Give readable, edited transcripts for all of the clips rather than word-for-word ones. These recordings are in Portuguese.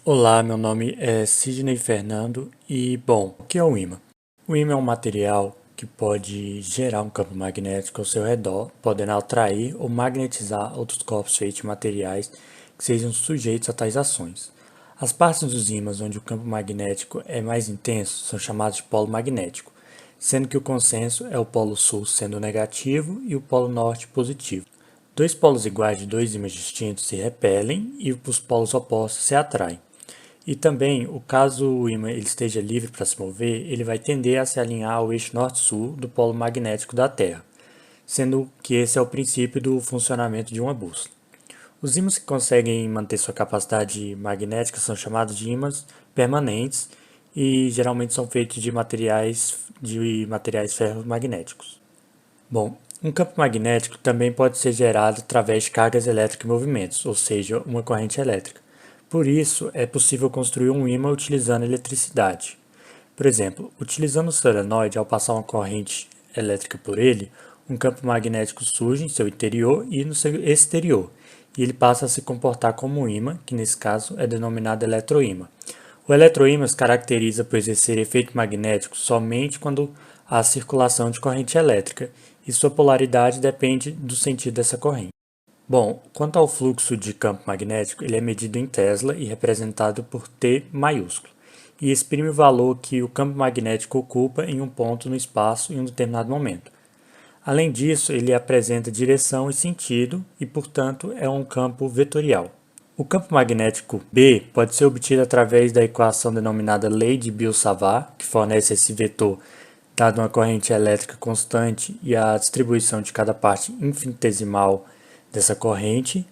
Olá, meu nome é Sidney Fernando e, bom, o que é um ímã? O ímã é um material que pode gerar um campo magnético ao seu redor, podendo atrair ou magnetizar outros corpos feitos de materiais que sejam sujeitos a tais ações. As partes dos ímãs onde o campo magnético é mais intenso são chamadas de polo magnético, sendo que o consenso é o polo sul sendo negativo e o polo norte positivo. Dois polos iguais de dois ímãs distintos se repelem e os polos opostos se atraem. E também, o caso o ímã ele esteja livre para se mover, ele vai tender a se alinhar ao eixo norte-sul do polo magnético da Terra, sendo que esse é o princípio do funcionamento de uma bússola. Os ímãs que conseguem manter sua capacidade magnética são chamados de ímãs permanentes e geralmente são feitos de materiais ferromagnéticos. Bom, um campo magnético também pode ser gerado através de cargas elétricas em movimentos, ou seja, uma corrente elétrica. Por isso, é possível construir um ímã utilizando eletricidade. Por exemplo, utilizando o solenoide, ao passar uma corrente elétrica por ele, um campo magnético surge em seu interior e no seu exterior, e ele passa a se comportar como um ímã, que nesse caso é denominado eletroímã. O eletroímã se caracteriza por exercer efeito magnético somente quando há circulação de corrente elétrica, e sua polaridade depende do sentido dessa corrente. Bom, quanto ao fluxo de campo magnético, ele é medido em Tesla e representado por T maiúsculo, e exprime o valor que o campo magnético ocupa em um ponto no espaço em um determinado momento. Além disso, ele apresenta direção e sentido e, portanto, é um campo vetorial. O campo magnético B pode ser obtido através da equação denominada Lei de Biot-Savart, que fornece esse vetor dado uma corrente elétrica constante e a distribuição de cada parte infinitesimal dessa corrente.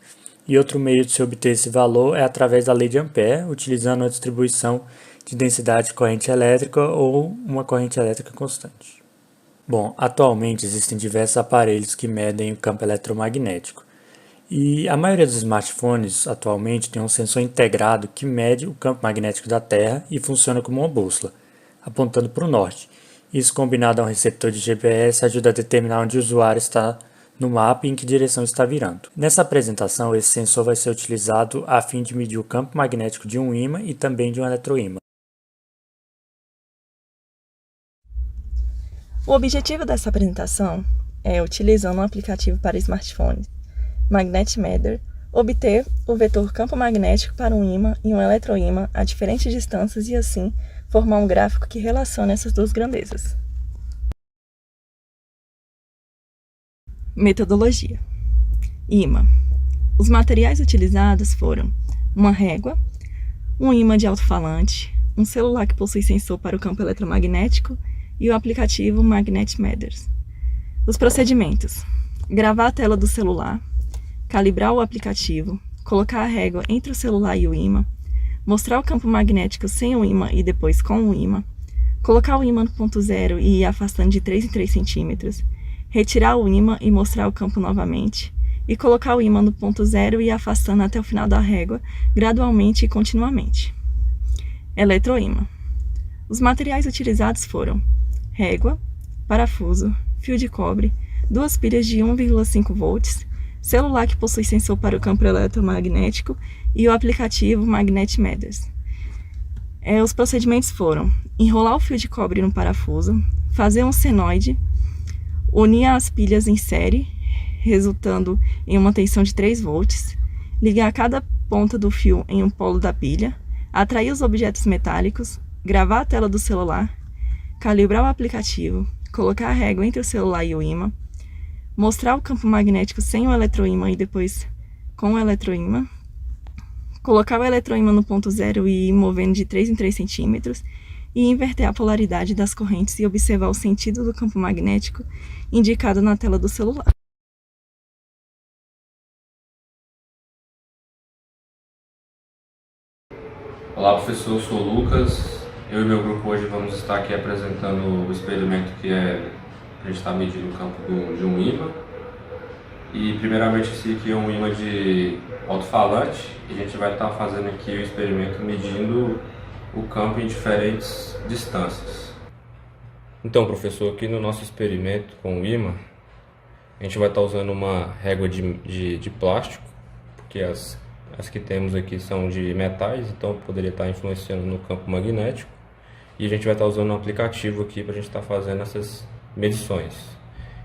E outro meio de se obter esse valor é através da lei de Ampère, utilizando a distribuição de densidade de corrente elétrica ou uma corrente elétrica constante. Bom, atualmente existem diversos aparelhos que medem o campo eletromagnético. E a maioria dos smartphones atualmente tem um sensor integrado que mede o campo magnético da Terra e funciona como uma bússola, apontando para o norte. Isso combinado a um receptor de GPS ajuda a determinar onde o usuário está no mapa e em que direção está virando. Nessa apresentação, esse sensor vai ser utilizado a fim de medir o campo magnético de um ímã e também de um eletroímã. O objetivo dessa apresentação é, utilizando um aplicativo para smartphone, MagnetMeter, obter o vetor campo magnético para um ímã e um eletroímã a diferentes distâncias e, assim, formar um gráfico que relacione essas duas grandezas. Metodologia. Ímã. Os materiais utilizados foram uma régua, um ímã de alto-falante, um celular que possui sensor para o campo eletromagnético e o aplicativo MagnetMeter. Os procedimentos: gravar a tela do celular, calibrar o aplicativo, colocar a régua entre o celular e o ímã, mostrar o campo magnético sem o ímã e depois com o ímã, colocar o ímã no ponto zero e ir afastando de 3 em 3 centímetros, retirar o ímã e mostrar o campo novamente, e colocar o ímã no ponto zero e ir afastando até o final da régua, gradualmente e continuamente. Eletroímã. Os materiais utilizados foram régua, parafuso, fio de cobre, duas pilhas de 1,5 volts, celular que possui sensor para o campo eletromagnético e o aplicativo MagnetMeter. Os procedimentos foram enrolar o fio de cobre no parafuso, fazer um senoide, unir as pilhas em série, resultando em uma tensão de 3 volts, ligar cada ponta do fio em um polo da pilha, atrair os objetos metálicos, gravar a tela do celular, calibrar o aplicativo, colocar a régua entre o celular e o ímã, mostrar o campo magnético sem o eletroímã e depois com o eletroímã, colocar o eletroímã no ponto zero e ir movendo de 3 em 3 centímetros e inverter a polaridade das correntes e observar o sentido do campo magnético indicado na tela do celular. Olá professor, eu sou o Lucas. Eu e meu grupo hoje vamos estar aqui apresentando o experimento que a gente está medindo o campo de um ímã. E primeiramente esse aqui é um ímã de alto-falante e a gente vai estar fazendo aqui o experimento medindo o campo em diferentes distâncias. Então professor, aqui no nosso experimento com o ímã, a gente vai estar usando uma régua de plástico, porque As que temos aqui são de metais, então poderia estar influenciando no campo magnético. E a gente vai estar usando um aplicativo aqui para a gente estar fazendo essas medições.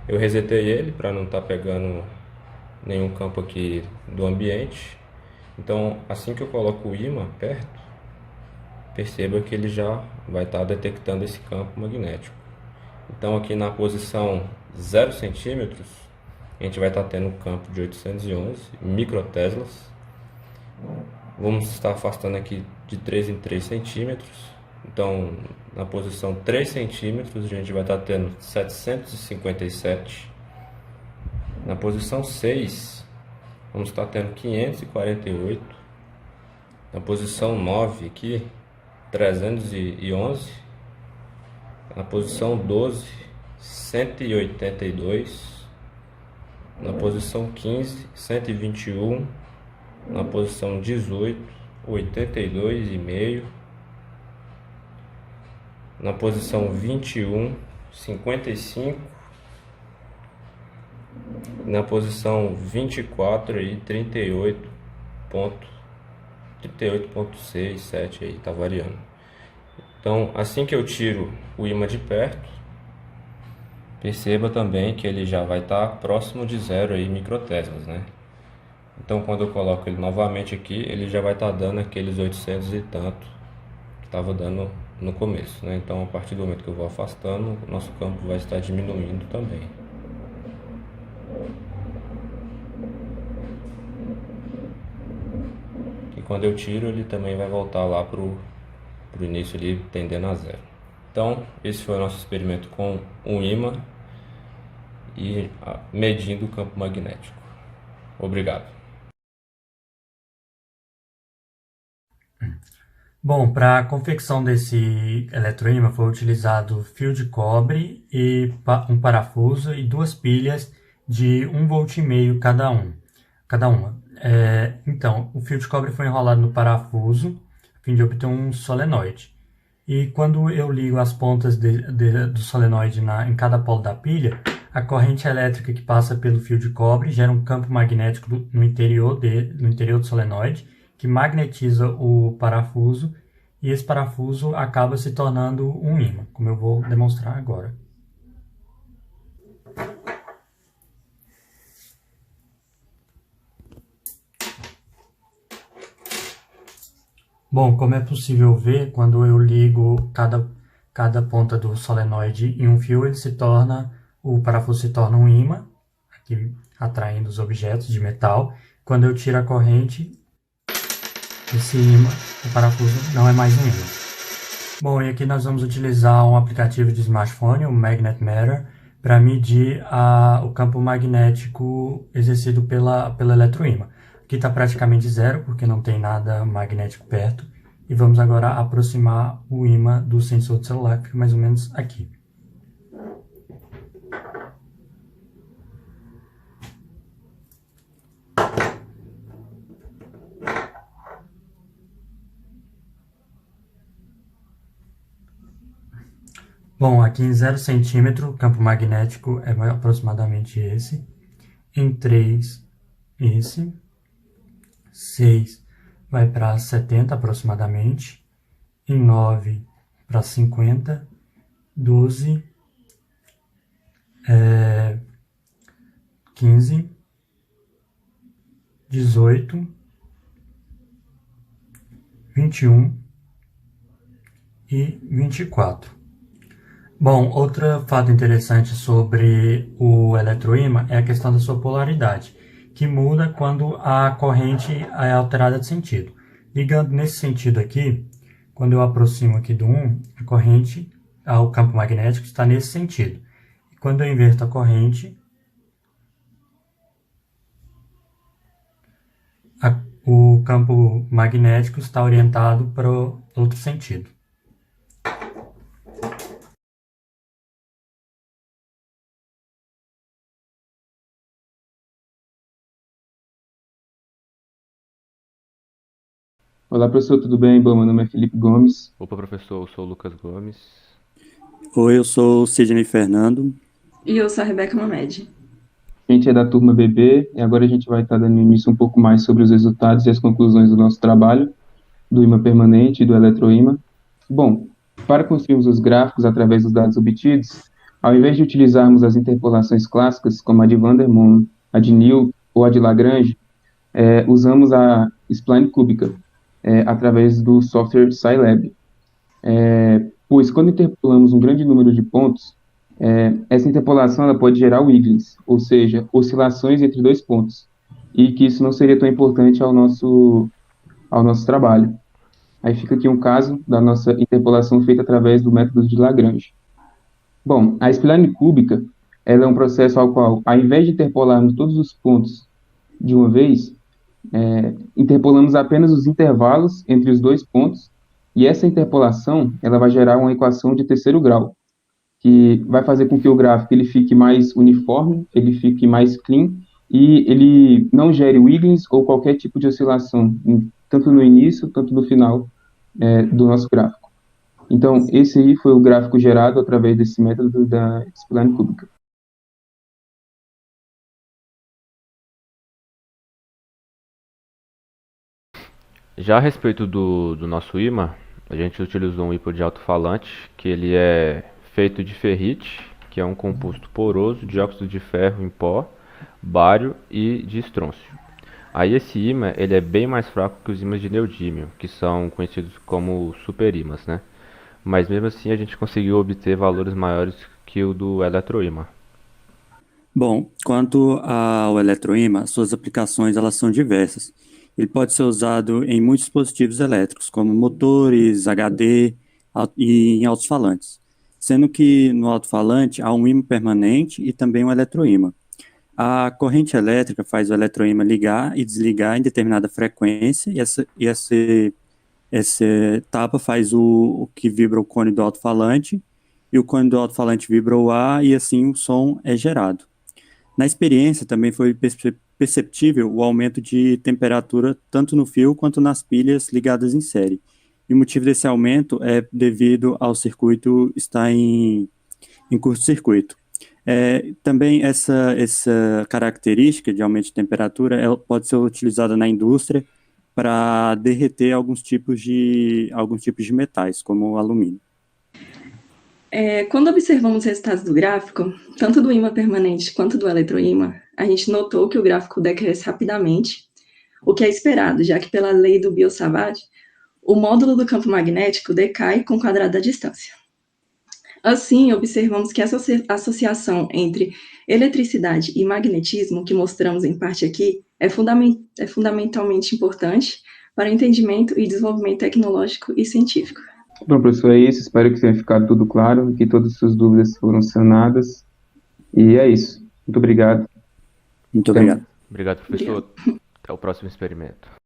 Eu resetei ele para não estar pegando nenhum campo aqui do ambiente. Então, assim que eu coloco o ímã perto, perceba que ele já vai estar detectando esse campo magnético. Então, aqui na posição 0 centímetros, a gente vai estar tendo um campo de 811 microteslas. Vamos estar afastando aqui de 3 em 3 centímetros. Então, na posição 3 centímetros, a gente vai estar tendo 757. Na posição 6, vamos estar tendo 548. Na posição 9 aqui, 311. Na posição 12, 182. Na posição 15, 121. Na posição 18, 82,5. Na posição 21, 55. Na posição 24 aí, 38,6, 7 aí, tá variando. Então, assim que eu tiro o ímã de perto, perceba também que ele já vai estar próximo de 0 aí microteslas, né? Então, quando eu coloco ele novamente aqui, ele já vai estar dando aqueles 800 e tanto que estava dando no começo, né? Então, a partir do momento que eu vou afastando, o nosso campo vai estar diminuindo também. E quando eu tiro, ele também vai voltar lá pro início ali, tendendo a 0. Então, esse foi o nosso experimento com um ímã e medindo o campo magnético. Obrigado. Bom, para a confecção desse eletroímã foi utilizado fio de cobre e um parafuso e duas pilhas de 1,5 V cada uma. Então, o fio de cobre foi enrolado no parafuso a fim de obter um solenoide. E quando eu ligo as pontas do solenoide em cada polo da pilha, a corrente elétrica que passa pelo fio de cobre gera um campo magnético no interior do solenoide, que magnetiza o parafuso, e esse parafuso acaba se tornando um ímã, como eu vou demonstrar agora. Bom, como é possível ver, quando eu ligo cada ponta do solenoide em um fio, o parafuso se torna um ímã, aqui atraindo os objetos de metal. Quando eu tiro a corrente, esse ímã, o parafuso, não é mais um ímã. Bom, e aqui nós vamos utilizar um aplicativo de smartphone, o Magnet Matter, para medir o campo magnético exercido pelo eletroímã. Aqui está praticamente 0, porque não tem nada magnético perto. E vamos agora aproximar o ímã do sensor do celular, que fica mais ou menos aqui. Bom, aqui em 0 centímetro, o campo magnético é aproximadamente esse. Em 3, esse. 6 vai para 70 aproximadamente. Em 9 para 50. 12, 15, 18, 21 e 24. Bom, outro fato interessante sobre o eletroímã é a questão da sua polaridade, que muda quando a corrente é alterada de sentido. Ligando nesse sentido aqui, quando eu aproximo aqui do 1, a corrente, o campo magnético está nesse sentido. E quando eu inverto a corrente, o campo magnético está orientado para o outro sentido. Olá, professor, tudo bem? Bom, meu nome é Felipe Gomes. Opa, professor, eu sou o Lucas Gomes. Oi, eu sou o Sidney Fernando. E eu sou a Rebeca Mamed. A gente é da turma BB e agora a gente vai estar dando início um pouco mais sobre os resultados e as conclusões do nosso trabalho, do ímã permanente e do eletroímã. Bom, para construirmos os gráficos através dos dados obtidos, ao invés de utilizarmos as interpolações clássicas, como a de Van der Molen, a de Neel ou a de Lagrange, usamos a spline cúbica, através do software Scilab. Pois quando interpolamos um grande número de pontos, essa interpolação ela pode gerar wigglings, ou seja, oscilações entre dois pontos, e que isso não seria tão importante ao nosso trabalho. Aí fica aqui um caso da nossa interpolação feita através do método de Lagrange. Bom, a spline cúbica ela é um processo ao qual, ao invés de interpolarmos todos os pontos de uma vez, interpolamos apenas os intervalos entre os dois pontos, e essa interpolação ela vai gerar uma equação de terceiro grau, que vai fazer com que o gráfico ele fique mais uniforme, ele fique mais clean, e ele não gere wigglings ou qualquer tipo de oscilação, tanto no início, tanto no final do nosso gráfico. Então, esse aí foi o gráfico gerado através desse método da spline cúbica. Já a respeito do nosso ímã, a gente utilizou um ímã de alto-falante, que ele é feito de ferrite, que é um composto poroso de óxido de ferro em pó, bário e de estrôncio. Aí esse ímã ele é bem mais fraco que os ímãs de neodímio, que são conhecidos como superímãs, né? Mas mesmo assim a gente conseguiu obter valores maiores que o do eletroímã. Bom, quanto ao eletroímã, suas aplicações elas são diversas. Ele pode ser usado em muitos dispositivos elétricos, como motores, HD e em alto-falantes, sendo que no alto-falante há um ímã permanente e também um eletroímã. A corrente elétrica faz o eletroímã ligar e desligar em determinada frequência, e essa etapa faz o que vibra o cone do alto-falante, e o cone do alto-falante vibra o ar, e assim o som é gerado. Na experiência, também foi perceptível o aumento de temperatura tanto no fio quanto nas pilhas ligadas em série. E o motivo desse aumento é devido ao circuito estar em curto-circuito. Também essa característica de aumento de temperatura pode ser utilizada na indústria para derreter alguns tipos de metais, como o alumínio. Quando observamos os resultados do gráfico, tanto do ímã permanente quanto do eletroímã, a gente notou que o gráfico decresce rapidamente, o que é esperado, já que pela lei do Biot-Savart, o módulo do campo magnético decai com o quadrado da distância. Assim, observamos que essa associação entre eletricidade e magnetismo, que mostramos em parte aqui, é fundamentalmente importante para o entendimento e desenvolvimento tecnológico e científico. Bom, professor, é isso. Espero que tenha ficado tudo claro, que todas as suas dúvidas foram sanadas. E é isso. Muito obrigado. Muito obrigado. Obrigado, professor. Até o próximo experimento.